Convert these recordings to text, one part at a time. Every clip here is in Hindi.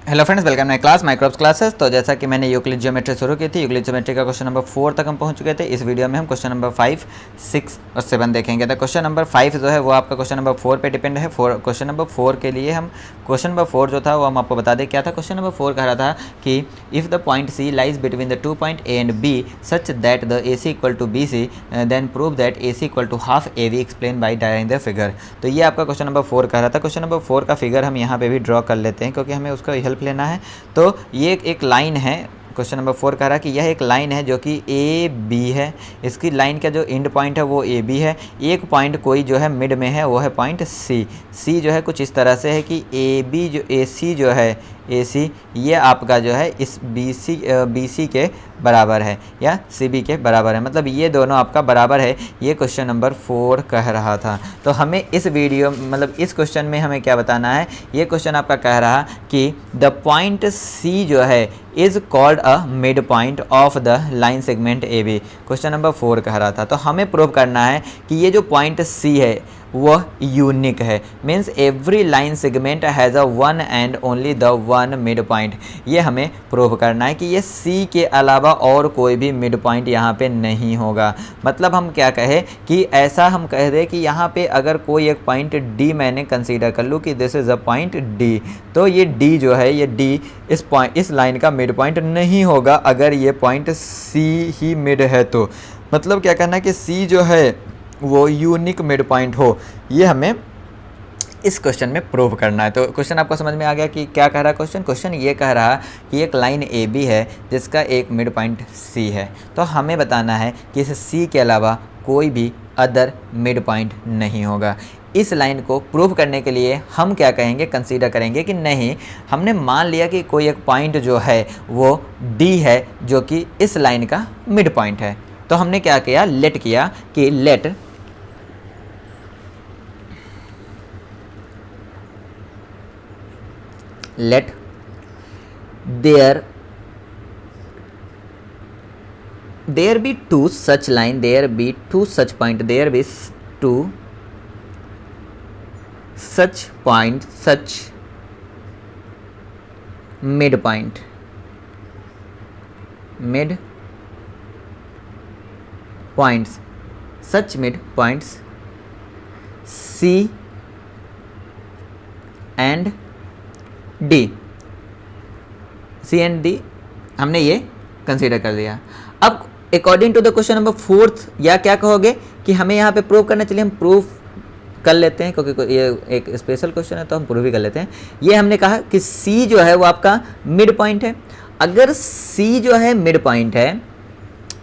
Hello friends, welcome my class microbes classes. तो जैसा कि मैंने यूक्लिड ज्योमेट्री शुरू की थी, यूक्लिड ज्योमेट्री का क्वेश्चन नंबर 4 तक हम पहुंच चुके थे। इस वीडियो में हम क्वेश्चन नंबर 5, 6 और 7 देखेंगे। तो क्वेश्चन नंबर 5 जो है वो आपका क्वेश्चन नंबर 4 पे डिपेंड है। क्वेश्चन नंबर 4 के लिए हम क्वेश्चन नंबर 4 जो था वो हम आपको बता दें क्या था। क्वेश्चन नंबर 4 कह रहा था कि if the point C lies between the 2 point A and B such that the A C equal to B C then prove that A C equal to half A B explain by drawing the figure. तो ये आपका क्वेश्चन नंबर 4 कह रहा था। क्वेश्चन नंबर 4 का फिगर हम यहाँ पे भी ड्रॉ कर लेते हैं क्योंकि हमें उसका हेल्प लेना है। तो ये एक लाइन है। क्वेश्चन नंबर 4 कह रहा है कि यह एक लाइन है जो कि ए बी है। इसकी लाइन का जो एंड पॉइंट है वो ए बी है। एक पॉइंट कोई जो है मिड में है वो है पॉइंट सी। सी जो है कुछ इस तरह से है कि ए बी जो ए सी जो है ए सी ये आपका जो है इस बी सी के बराबर है या सी बी के बराबर है, मतलब ये दोनों आपका बराबर है। ये क्वेश्चन नंबर 4 कह रहा था। तो हमें इस वीडियो मतलब इस क्वेश्चन में हमें क्या बताना है, ये क्वेश्चन आपका कह रहा कि द पॉइंट सी जो है is called a mid point of the line segment A B. Question number 4 कह रहा था। तो हमें प्रूव करना है कि ये जो पॉइंट सी है वह यूनिक है। Means every line segment has a one and only the one mid point. ये हमें प्रूव करना है कि ये सी के अलावा और कोई भी मिड पॉइंट यहाँ पे नहीं होगा। मतलब हम क्या कहें कि ऐसा हम कह दें कि यहाँ पे अगर कोई एक पॉइंट डी मैंने कंसीडर कर लूँ कि this is a point D, तो ये डी जो है ये डी इस लाइन का मिड पॉइंट नहीं होगा अगर ये पॉइंट सी ही मिड है। तो मतलब क्या करना है कि सी जो है वो यूनिक मिड पॉइंट हो। ये हमें इस क्वेश्चन में प्रूव करना है। तो क्वेश्चन आपको समझ में आ गया कि क्या कह रहा है क्वेश्चन। क्वेश्चन ये कह रहा कि एक लाइन ए बी है जिसका एक मिड पॉइंट सी है। तो हमें बताना है कि इस सी के अलावा कोई भी अदर मिड पॉइंट नहीं होगा। इस लाइन को प्रूव करने के लिए हम क्या कहेंगे, कंसीडर करेंगे कि नहीं, हमने मान लिया कि कोई एक पॉइंट जो है वो डी है जो कि इस लाइन का मिड पॉइंट है। तो हमने क्या किया, लेट किया कि late there be two such line, there be two such point, there be two such point, such mid point, mid points, such mid points C and D, C and D हमने ये कंसीडर कर दिया। अब according to the question number 4 या क्या कहोगे कि हमें यहाँ पे प्रूव करना, चलिए हम प्रूव कर लेते हैं क्योंकि ये एक स्पेशल क्वेश्चन है तो हम प्रूव ही कर लेते हैं। ये हमने कहा कि सी जो है वो आपका मिड पॉइंट है। अगर सी जो है मिड पॉइंट है,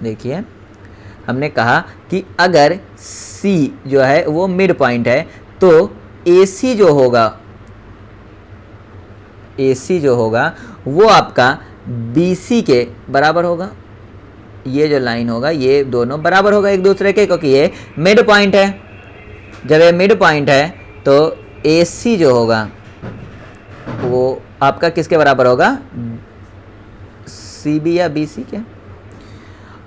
देखिए हमने कहा कि अगर सी जो है वो मिड पॉइंट है तो ए सी जो होगा, AC जो होगा वो आपका BC के बराबर होगा। ये जो लाइन होगा ये दोनों बराबर होगा एक दूसरे के, क्योंकि ये मिड पॉइंट है। जब ये मिड पॉइंट है तो AC जो होगा वो आपका किसके बराबर होगा, CB या BC के।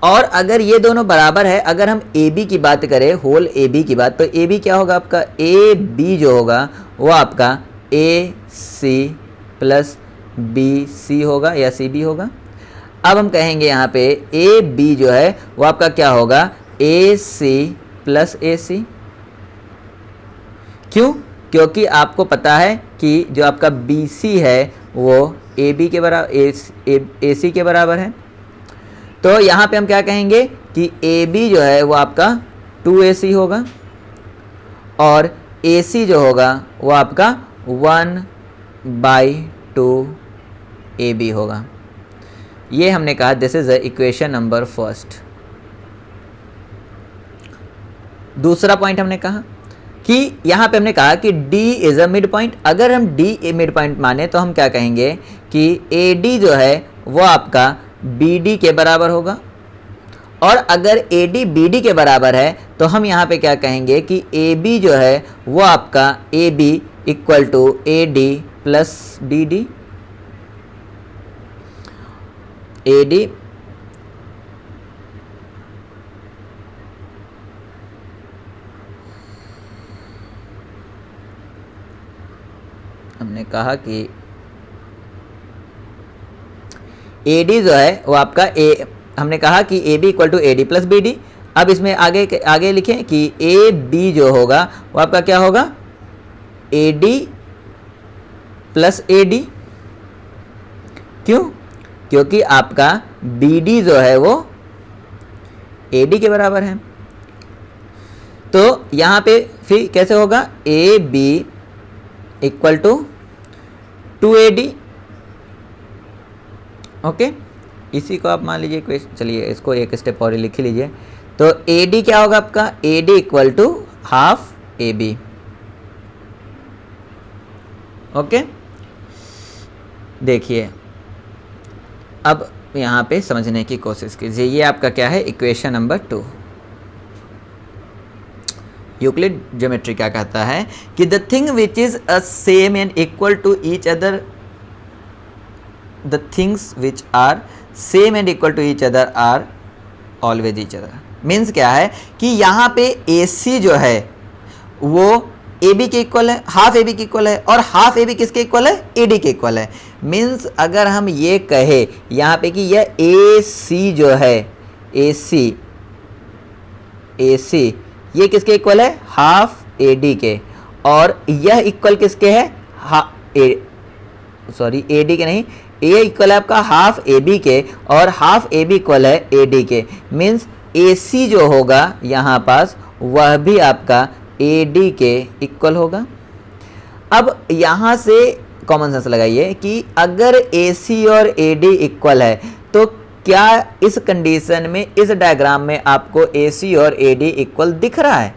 और अगर ये दोनों बराबर है, अगर हम AB की बात करें, होल AB की बात, तो AB क्या होगा आपका, AB जो होगा वो आपका AC प्लस BC होगा या CB होगा। अब हम कहेंगे यहाँ पे AB जो है वो आपका क्या होगा, AC प्लस AC। क्यों, क्योंकि आपको पता है कि जो आपका BC है वो AB के बराबर, AC के बराबर है। तो यहाँ पे हम क्या कहेंगे कि AB जो है वो आपका 2AC होगा और AC जो होगा वो आपका 1/2 AB होगा। ये हमने कहा this is the equation number first. दूसरा पॉइंट हमने कहा कि यहाँ पे हमने कहा कि D is a mid point. अगर हम D ए मिड पॉइंट माने तो हम क्या कहेंगे कि AD जो है वो आपका BD के बराबर होगा। और अगर AD BD के बराबर है तो हम यहाँ पे क्या कहेंगे कि AB जो है वो आपका AB equal to AD plus BD। AD हमने कहा कि ए डी जो है वो आपका हमने कहा कि A B equal to A D plus B D. अब इसमें आगे लिखें कि ए डी जो होगा वो आपका क्या होगा, ए डी प्लस ए डी। क्यों? क्योंकि आपका बी डी जो है वो ए डी के बराबर है। तो यहां पे फिर कैसे होगा, A B equal to A D. Okay, इसी को आप मान लीजिए, चलिए इसको एक स्टेप और लिख लीजिए। तो ए डी क्या होगा आपका, A D equal to half A B. Okay, देखिए अब यहाँ पे समझने की कोशिश कीजिए। ये आपका क्या है, इक्वेशन नंबर 2। यूक्लिड ज्योमेट्री क्या कहता है कि the thing which is a same and equal to each other, the things which are same and equal to each other are always each other. Means क्या है कि यहाँ पे ए सी जो है वो ए बी के इक्वल है, हाफ ए बी के इक्वल है, और हाफ ए बी किसके इक्वल है, ए डी के इक्वल है। मीन्स अगर हम ये कहे यहाँ पे कि यह ए सी जो है, ए सी ये किसके इक्वल है, हाफ ए डी के, और यह इक्वल किसके है, ए डी के नहीं, ए इक्वल है आपका हाफ ए बी के, और हाफ ए बी इक्वल है ए डी के। मीन्स ए सी जो होगा यहाँ पास वह भी आपका ए डी के इक्वल होगा। अब यहाँ से कॉमन सेंस लगाइए कि अगर ए सी और ए डी इक्वल है तो क्या इस कंडीशन में, इस डायग्राम में आपको ए सी और ए डी इक्वल दिख रहा है?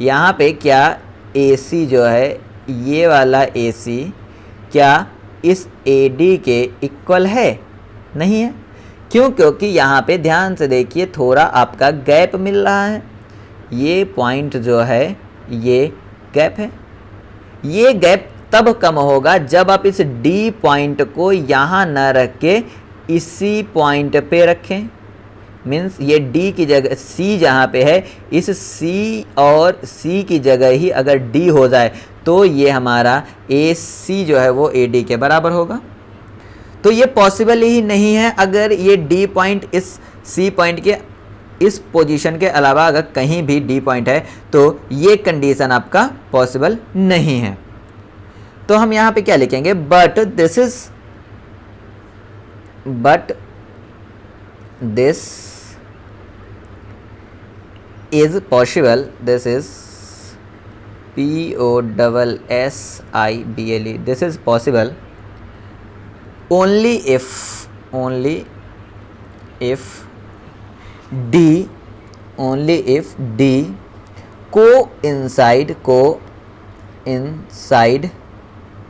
यहाँ पे क्या ए सी जो है, ये वाला ए सी क्या इस ए डी के इक्वल है? नहीं है। क्यों? क्योंकि यहाँ पे ध्यान से देखिए, थोड़ा आपका गैप मिल रहा है। ये पॉइंट जो है ये गैप है। ये गैप तब कम होगा जब आप इस डी पॉइंट को यहाँ न रख के इसी पॉइंट पे रखें। मीन्स ये डी की जगह सी जहाँ पे है, इस सी और सी की जगह ही अगर डी हो जाए तो ये हमारा ए सी जो है वो ए डी के बराबर होगा। तो ये पॉसिबल ही नहीं है अगर ये डी पॉइंट इस सी पॉइंट के इस पोजीशन के अलावा अगर कहीं भी डी पॉइंट है तो ये कंडीशन आपका पॉसिबल नहीं है। तो हम यहाँ पे क्या लिखेंगे, but this is possible, this is POSSIBLE, this is possible only if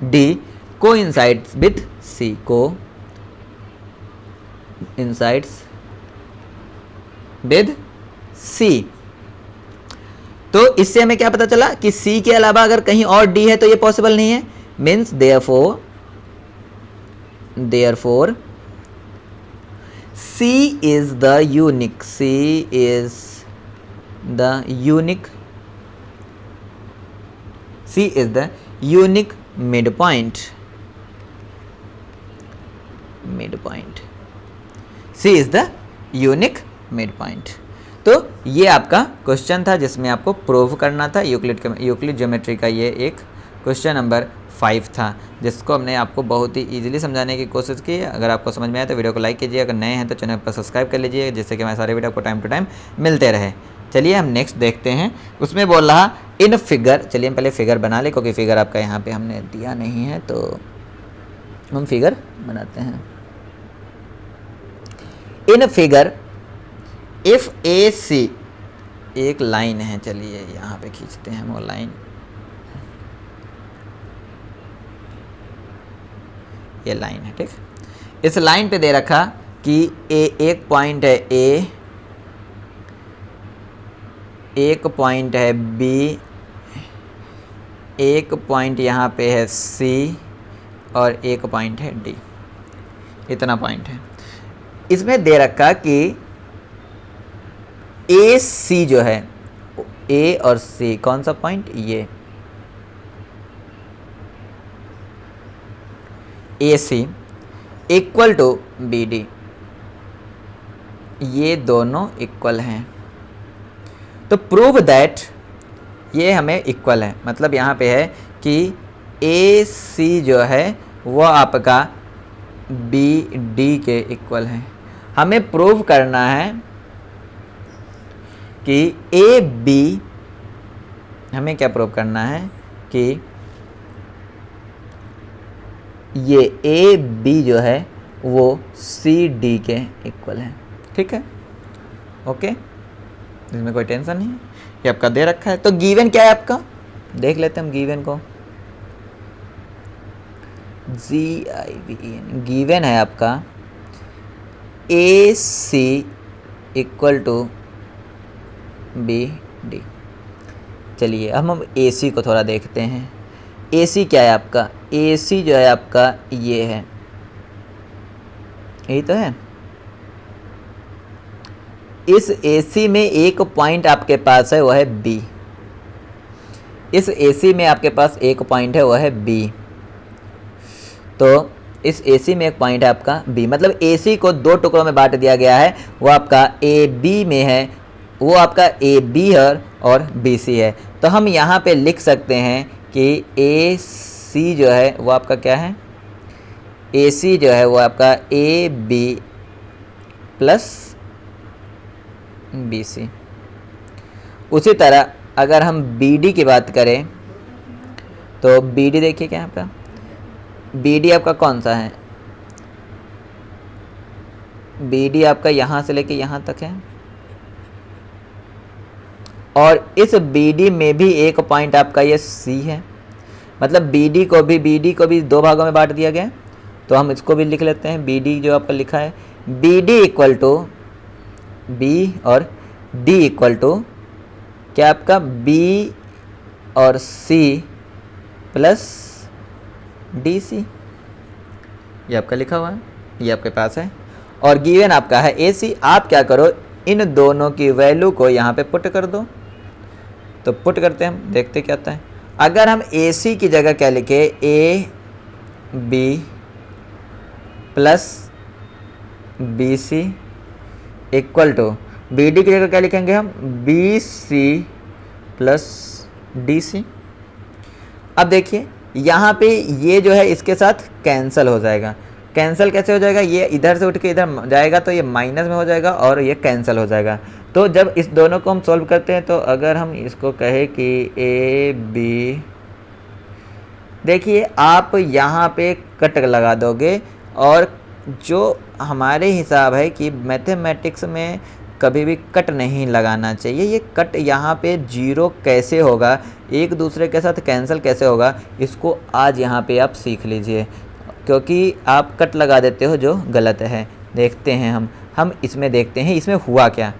D coincides with C, coincides with C। तो इससे हमें क्या पता चला कि C के अलावा अगर कहीं और D है तो ये पॉसिबल नहीं है। Means therefore C is the unique midpoint। C is the unique midpoint। तो ये आपका क्वेश्चन था जिसमें आपको प्रूव करना था। यूक्लिड ज्योमेट्री का ये एक क्वेश्चन नंबर 5 था, जिसको हमने आपको बहुत ही इजीली समझाने की कोशिश की। अगर आपको समझ में आया तो वीडियो को लाइक कीजिए, अगर नए हैं तो चैनल पर सब्सक्राइब कर लीजिए, जिससे कि हमारे सारे वीडियो आपको टाइम टू टाइम मिलते रहे। चलिए हम नेक्स्ट देखते हैं। उसमें बोल रहा इन फिगर, चलिए हम पहले फिगर बना ले, क्योंकि फिगर आपका यहाँ पे हमने दिया नहीं है तो हम फिगर बनाते हैं। इन फिगर इफ ए सी, एक लाइन है, चलिए यहाँ पे खींचते हैं वो लाइन, ये लाइन है, ठीक। इस लाइन पे दे रखा कि एक पॉइंट है ए, एक पॉइंट है बी, एक पॉइंट यहाँ पे है सी और एक पॉइंट है डी। इतना पॉइंट है। इसमें दे रखा कि ए सी जो है, ए और सी कौन सा पॉइंट, ये ए C equal to B D, ये दोनों इक्वल हैं। तो प्रूव दैट ये हमें इक्वल है, मतलब यहाँ पे है कि ए सी जो है वो आपका बी डी के इक्वल है। हमें प्रूव करना है कि ए बी, हमें क्या प्रूव करना है कि ये ए बी जो है वो सी डी के इक्वल है। ठीक है, ओके, इसमें कोई टेंशन नहीं है, ये आपका दे रखा है। तो गिवन क्या है आपका, देख लेते हैं हम गिवन को। GIVEN गिवन है आपका ए C equal to B D. चलिए अब हम ए सी को थोड़ा देखते हैं। ए सी क्या है आपका, ए सी जो है आपका ये है, यही तो है। इस ए सी में एक पॉइंट आपके पास है वह है बी, इस ए सी में आपके पास एक पॉइंट है वह है बी। तो इस ए सी में एक पॉइंट है आपका बी, मतलब ए सी को दो टुकड़ों में बांट दिया गया है। वो आपका ए बी में है, वो आपका ए बी है और बी सी है। तो हम यहाँ पे लिख सकते हैं कि ए सी जो है वो आपका क्या है, ए सी जो है वो आपका A B plus B C. उसी तरह अगर हम बी डी की बात करें तो बी डी देखिए क्या है आपका, बी डी आपका कौन सा है, बी डी आपका यहाँ से लेके यहाँ तक है, और इस बी डी में भी एक पॉइंट आपका ये सी है। मतलब बी डी को भी दो भागों में बांट दिया गया है। तो हम इसको भी लिख लेते हैं, बी डी जो आपका लिखा है, B D equal to B और डी इक्वल टू क्या आपका बी और सी प्लस डी सी, ये आपका लिखा हुआ है, ये आपके पास है। और गिवन आपका है ए सी। आप क्या करो, इन दोनों की वैल्यू को यहाँ पे पुट कर दो। तो पुट करते हैं, हम देखते क्या आता है। अगर हम ए सी की जगह क्या लिखे, A B plus B C equal to B D की जगह क्या लिखेंगे हम, B C plus D C. अब देखिए यहाँ पे ये जो है इसके साथ कैंसिल हो जाएगा। कैंसिल कैसे हो जाएगा, ये इधर से उठ के इधर जाएगा तो ये माइनस में हो जाएगा और ये कैंसिल हो जाएगा। तो जब इस दोनों को हम सॉल्व करते हैं तो अगर हम इसको कहें कि ए बी, देखिए आप यहाँ पे कट लगा दोगे। और जो हमारे हिसाब है कि मैथमेटिक्स में कभी भी कट नहीं लगाना चाहिए। ये कट यहाँ पे जीरो कैसे होगा, एक दूसरे के साथ कैंसिल कैसे होगा, इसको आज यहाँ पे आप सीख लीजिए, क्योंकि आप कट लगा देते हो जो गलत है। देखते हैं हम इसमें देखते हैं इसमें हुआ क्या।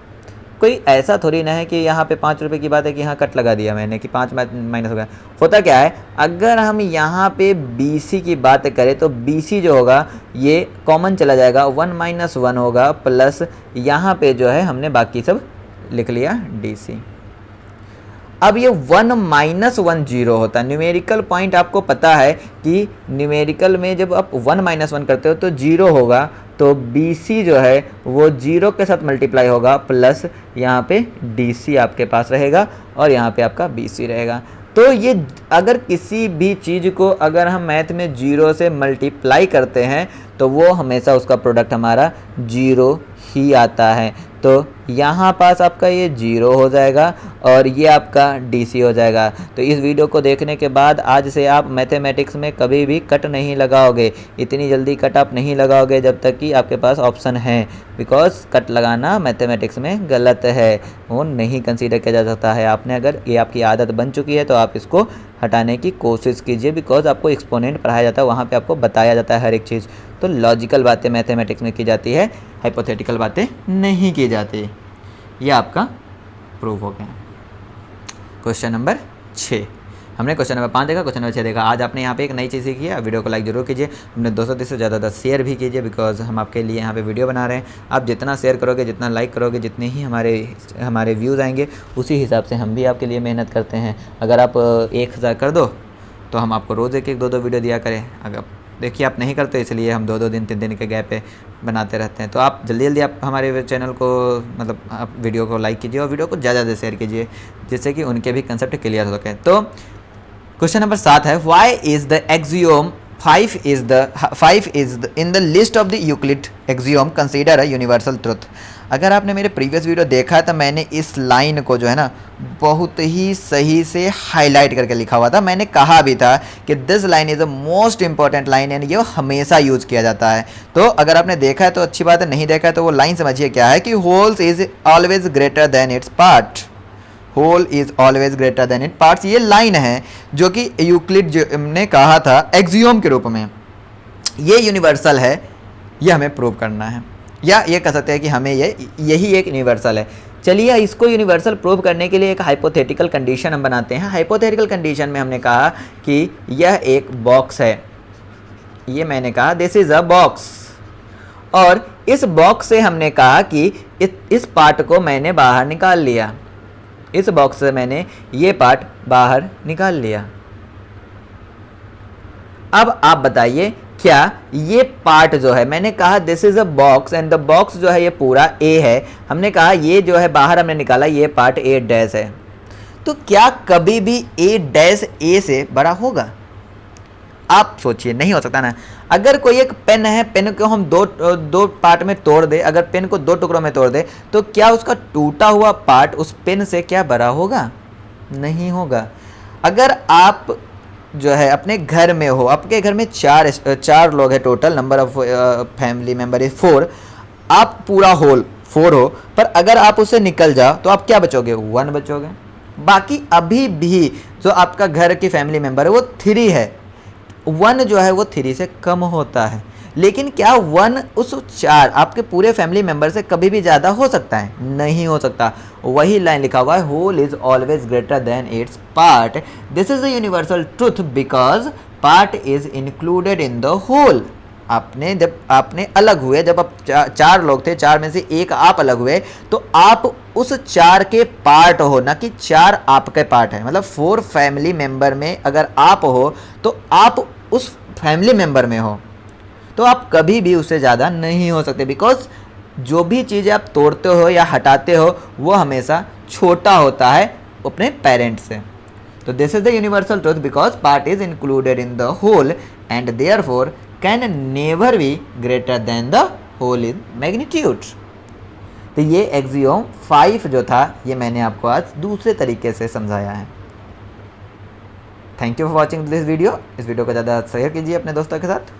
कोई ऐसा थोड़ी ना है कि यहाँ पे 5 रुपये की बात है कि यहाँ कट लगा दिया मैंने कि 5 माइनस हो गया। होता क्या है, अगर हम यहाँ पे BC की बात करें तो BC जो होगा ये कॉमन चला जाएगा, 1 - 1 होगा, प्लस यहाँ पे जो है हमने बाकी सब लिख लिया DC। अब ये 1 - 1 0 होता है। न्यूमेरिकल पॉइंट आपको पता है कि न्यूमेरिकल में जब आप 1 - 1 करते हो तो 0 होगा, तो BC जो है वो 0 के साथ मल्टीप्लाई होगा, प्लस यहाँ पे DC आपके पास रहेगा और यहाँ पे आपका BC रहेगा। तो ये अगर किसी भी चीज़ को अगर हम मैथ में 0 से मल्टीप्लाई करते हैं तो वो हमेशा उसका प्रोडक्ट हमारा 0 ही आता है। तो यहाँ पास आपका ये 0 हो जाएगा और ये आपका DC हो जाएगा। तो इस वीडियो को देखने के बाद आज से आप मैथमेटिक्स में कभी भी कट नहीं लगाओगे, इतनी जल्दी कट आप नहीं लगाओगे जब तक कि आपके पास ऑप्शन है, बिकॉज कट लगाना मैथमेटिक्स में गलत है, वो नहीं कंसीडर किया जा सकता है। आपने अगर ये आपकी आदत बन चुकी है तो आप इसको हटाने की कोशिश कीजिए, बिकॉज आपको एक्सपोनेंट पढ़ाया जाता है, वहाँ पे आपको बताया जाता है हर एक चीज़। तो लॉजिकल बातें मैथमेटिक्स में की जाती है, हाइपोथेटिकल बातें नहीं की जाती। ये आपका प्रूव हो गया। क्वेश्चन नंबर 6 हमने क्वेश्चन नंबर 5 देखा, क्वेश्चन नंबर 6 देखा। आज आपने यहाँ पे एक नई चीज़ सीखी है। वीडियो को लाइक जरूर कीजिए, हमने 230 से ज़्यादा शेयर भी कीजिए, बिकॉज हम आपके लिए यहाँ पे वीडियो बना रहे हैं। आप जितना शेयर करोगे, जितना लाइक करोगे, जितने ही हमारे व्यूज़ आएंगे, उसी हिसाब से हम भी आपके लिए मेहनत करते हैं। अगर आप 1000 कर दो तो हम आपको रोज़ 1-1, 2-2 वीडियो दिया करें। अगर देखिए आप नहीं करते, इसलिए हम 2-2 दिन 3 दिन के गैप पे बनाते रहते हैं। तो आप जल्दी जल्दी आप हमारे चैनल को मतलब आप वीडियो को लाइक कीजिए और वीडियो को ज़्यादा ज़्यादा शेयर कीजिए, जिससे कि उनके भी कंसेप्ट क्लियर हो सके। तो क्वेश्चन नंबर 7 है, why is the axiom 5 is in the list of the Euclid axiom consider a universal truth। अगर आपने मेरे प्रीवियस वीडियो देखा है तो मैंने इस लाइन को जो है ना बहुत ही सही से हाईलाइट करके लिखा हुआ था। मैंने कहा भी था कि this line is a most important line and ये हमेशा यूज़ किया जाता है। तो अगर आपने देखा है तो अच्छी बात है, नहीं देखा है तो वो लाइन समझिए क्या है कि wholes is always greater than its part. Whole is always greater than it parts, ये लाइन है जो कि यूक्लिड ने कहा था एक्सियोम के रूप में। ये यूनिवर्सल है, ये हमें प्रूव करना है, या ये कह सकते हैं कि हमें यही एक यूनिवर्सल है। चलिए इसको यूनिवर्सल प्रूव करने के लिए एक हाइपोथेटिकल कंडीशन हम बनाते हैं। हाइपोथेटिकल कंडीशन में हमने कहा कि यह एक बॉक्स है, ये मैंने कहा दिस इज अ बॉक्स, और इस बॉक्स से हमने कहा कि इस पार्ट को मैंने बाहर निकाल लिया, इस बॉक्स से मैंने ये पार्ट बाहर निकाल लिया। अब आप बताइए क्या ये पार्ट जो है, मैंने कहा this is a box and the box जो है ये पूरा ए है, हमने कहा ये जो है बाहर हमने निकाला ये पार्ट ए डैश है, तो क्या कभी भी ए डैश ए से बड़ा होगा? आप सोचिए, नहीं हो सकता ना। अगर कोई एक पेन है, पेन को हम दो पार्ट में तोड़ दे, अगर पेन को 2 टुकड़ों में तोड़ दे तो क्या उसका टूटा हुआ पार्ट उस पेन से क्या बड़ा होगा? नहीं होगा। अगर आप जो है अपने घर में हो, आपके घर में 4 लोग हैं total, number of family member is 4, आप पूरा होल 4 हो, पर अगर आप उससे निकल जाओ तो आप क्या बचोगे? 1 बचोगे। बाकी अभी भी जो आपका घर की फैमिली मेंबर है वो 3 है, 1 जो है वो 3 से कम होता है। लेकिन क्या 1 उस 4 आपके पूरे फैमिली मेंबर से कभी भी ज़्यादा हो सकता है? नहीं हो सकता। वही लाइन लिखा हुआ है, whole is always greater than its part, this is the universal truth because part is included in the whole. जब आपने अलग हुए, जब आप 4 लोग थे, 4 में से एक आप अलग हुए, तो आप उस 4 के पार्ट हो, ना कि 4 आपके पार्ट है। मतलब 4 फैमिली मेंबर में अगर आप हो तो आप उस फैमिली मेंबर में हो, तो आप कभी भी उससे ज़्यादा नहीं हो सकते, बिकॉज जो भी चीज़ें आप तोड़ते हो या हटाते हो वो हमेशा छोटा होता है अपने पेरेंट्स से। तो this is the universal truth because part is included in the whole and therefore can never be greater than the whole in magnitude. तो ये एक्सियोम 5 जो था ये मैंने आपको आज दूसरे तरीके से समझाया है। Thank you for watching this video. इस वीडियो को ज़्यादा शेयर कीजिए अपने दोस्तों के साथ।